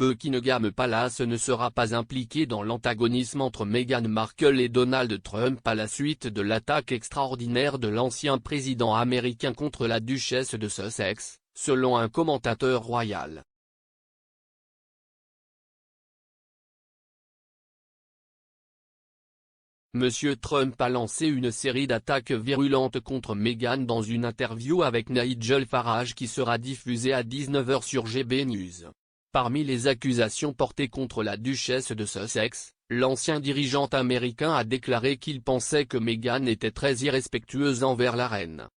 Buckingham Palace ne sera pas impliqué dans l'antagonisme entre Meghan Markle et Donald Trump à la suite de l'attaque extraordinaire de l'ancien président américain contre la duchesse de Sussex, selon un commentateur royal. Monsieur Trump a lancé une série d'attaques virulentes contre Meghan dans une interview avec Nigel Farage qui sera diffusée à 19 h sur GB News. Parmi les accusations portées contre la duchesse de Sussex, l'ancien dirigeant américain a déclaré qu'il pensait que Meghan était très irrespectueuse envers la reine.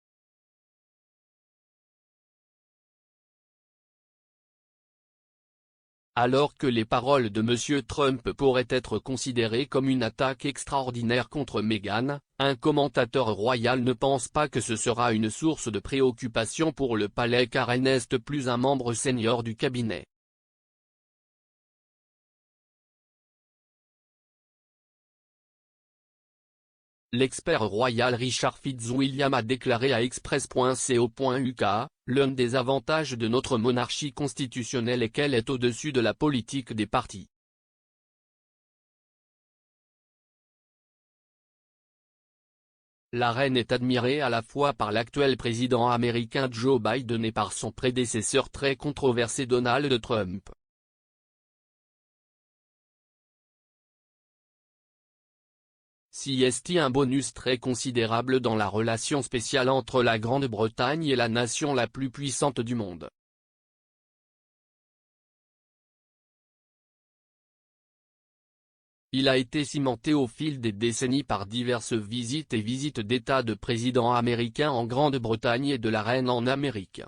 Alors que les paroles de M. Trump pourraient être considérées comme une attaque extraordinaire contre Meghan, un commentateur royal ne pense pas que ce sera une source de préoccupation pour le palais car elle n'est plus un membre senior du cabinet. L'expert royal Richard Fitzwilliam a déclaré à Express.co.uk, l'un des avantages de notre monarchie constitutionnelle est qu'elle est au-dessus de la politique des partis. La reine est admirée à la fois par l'actuel président américain Joe Biden et par son prédécesseur très controversé Donald Trump. C'est un bonus très considérable dans la relation spéciale entre la Grande-Bretagne et la nation la plus puissante du monde. Il a été cimenté au fil des décennies par diverses visites et visites d'État de présidents américains en Grande-Bretagne et de la reine en Amérique.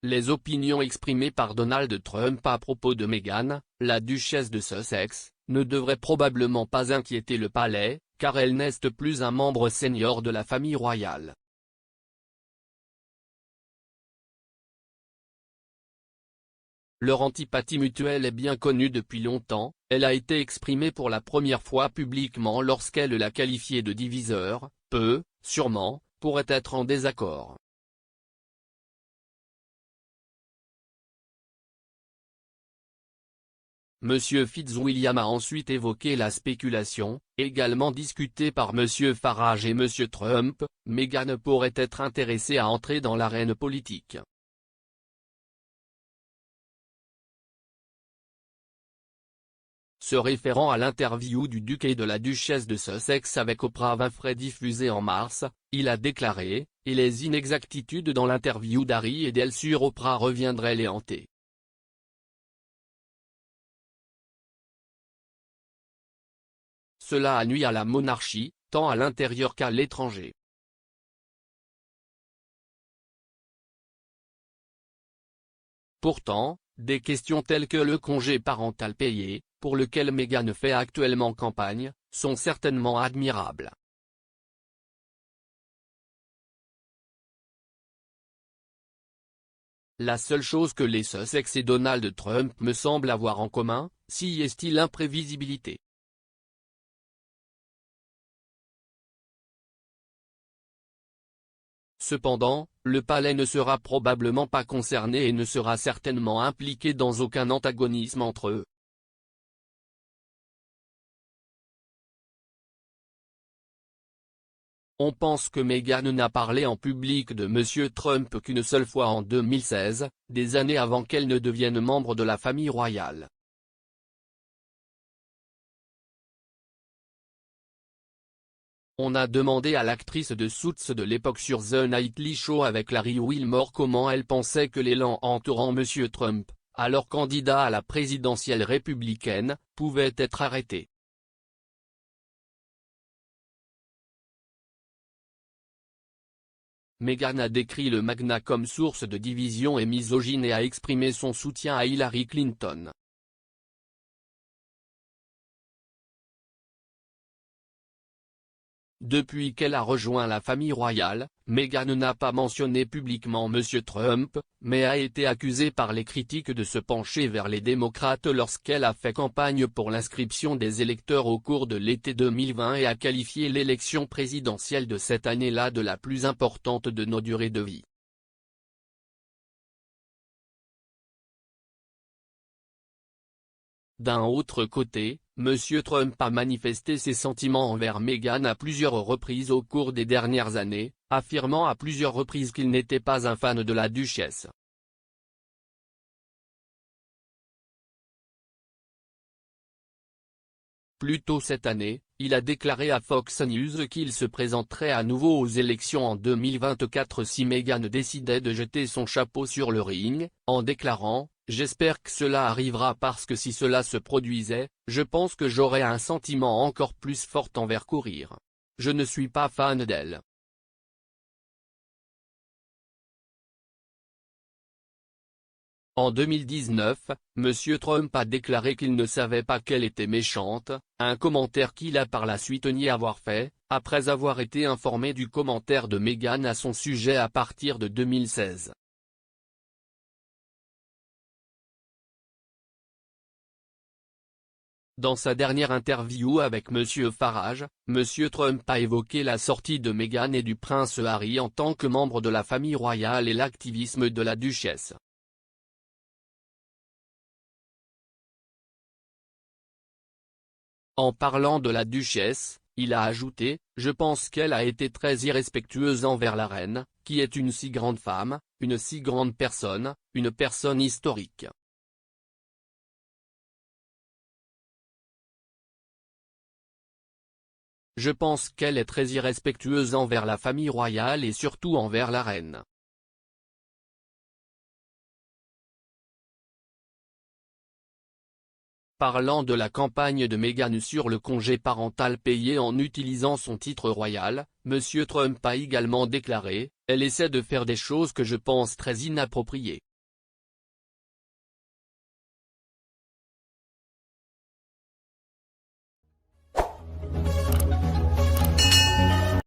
Les opinions exprimées par Donald Trump à propos de Meghan, la duchesse de Sussex, ne devraient probablement pas inquiéter le palais, car elle n'est plus un membre senior de la famille royale. Leur antipathie mutuelle est bien connue depuis longtemps, elle a été exprimée pour la première fois publiquement lorsqu'elle l'a qualifié de diviseur, sûrement, pourrait être en désaccord. M. Fitzwilliam a ensuite évoqué la spéculation, également discutée par M. Farage et M. Trump, Meghan pourrait être intéressée à entrer dans l'arène politique. Se référant à l'interview du duc et de la duchesse de Sussex avec Oprah Winfrey diffusée en mars, il a déclaré, et les inexactitudes dans l'interview d'Harry et d'elle sur Oprah reviendraient les hanter. Cela a nui à la monarchie, tant à l'intérieur qu'à l'étranger. Pourtant, des questions telles que le congé parental payé, pour lequel Meghan fait actuellement campagne, sont certainement admirables. La seule chose que les Sussex et Donald Trump me semblent avoir en commun, c'est l'imprévisibilité. Cependant, le palais ne sera probablement pas concerné et ne sera certainement impliqué dans aucun antagonisme entre eux. On pense que Meghan n'a parlé en public de M. Trump qu'une seule fois en 2016, des années avant qu'elle ne devienne membre de la famille royale. On a demandé à l'actrice de Suits de l'époque sur The Nightly Show avec Larry Wilmore comment elle pensait que l'élan entourant M. Trump, alors candidat à la présidentielle républicaine, pouvait être arrêté. Meghan a décrit le magnat comme source de division et misogyne et a exprimé son soutien à Hillary Clinton. Depuis qu'elle a rejoint la famille royale, Meghan n'a pas mentionné publiquement M. Trump, mais a été accusée par les critiques de se pencher vers les démocrates lorsqu'elle a fait campagne pour l'inscription des électeurs au cours de l'été 2020 et a qualifié l'élection présidentielle de cette année-là de la plus importante de nos durées de vie. D'un autre côté, M. Trump a manifesté ses sentiments envers Meghan à plusieurs reprises au cours des dernières années, affirmant à plusieurs reprises qu'il n'était pas un fan de la duchesse. Plus tôt cette année, il a déclaré à Fox News qu'il se présenterait à nouveau aux élections en 2024 si Meghan décidait de jeter son chapeau sur le ring, en déclarant « J'espère que cela arrivera parce que si cela se produisait, je pense que j'aurais un sentiment encore plus fort envers courir. Je ne suis pas fan d'elle. » En 2019, M. Trump a déclaré qu'il ne savait pas qu'elle était méchante, un commentaire qu'il a par la suite nié avoir fait, après avoir été informé du commentaire de Meghan à son sujet à partir de 2016. Dans sa dernière interview avec M. Farage, M. Trump a évoqué la sortie de Meghan et du prince Harry en tant que membre de la famille royale et l'activisme de la duchesse. En parlant de la duchesse, il a ajouté « Je pense qu'elle a été très irrespectueuse envers la reine, qui est une si grande femme, une si grande personne, une personne historique. » Je pense qu'elle est très irrespectueuse envers la famille royale et surtout envers la reine. Parlant de la campagne de Meghan sur le congé parental payé en utilisant son titre royal, M. Trump a également déclaré « Elle essaie de faire des choses que je pense très inappropriées.